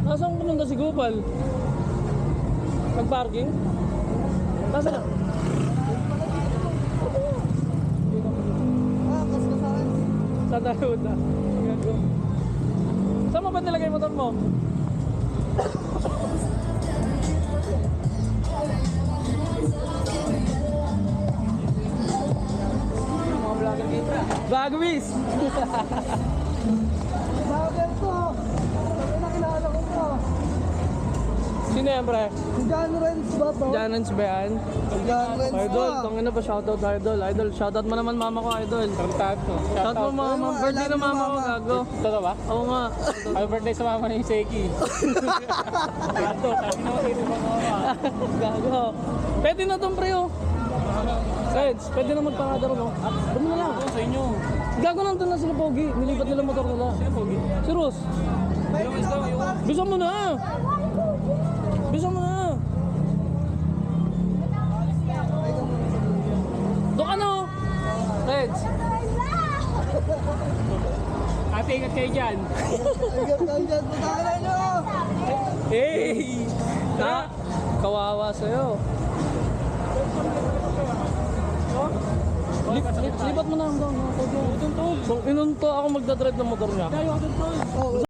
Nasaan pumunta si Gopal? Nag-parking? Nasaan na? Saan tayo punta? Saan mo ba nilagay motor mo? Mga vlogger kita. Bagwis! Vlogger to! Sabi na kilala ko to. Sino yan, pre? John Renz ba to? John Renz ba yan? John Renz Idol, to. tangina ba? Shoutout idol. Idol, shoutout mo naman mama ko, idol. Shoutout mo mama. Birthday na mama ko, gago. Totoo ba? Oo nga. Happy birthday sa mama ni Seki. Gato, sabi naman kayo sa mama. Gago. Pwede na tong pre, oh. Reds, pwede na magpangadaro, no? Doon na lang. Sa inyo. Gago nandun na sila, Pogi. Nilipat nila motor nila. Si Rus. Bisa mo na. Bisa mo na. Doon ka na, oh. Reds. Ate, ingat kayo dyan. Ingat kayo dyan. Pagkakala nyo! Hey! Na, kawawa sa'yo. Lipat mo na hanggang. Inunto ako magdadrive ng motor niya. Oh,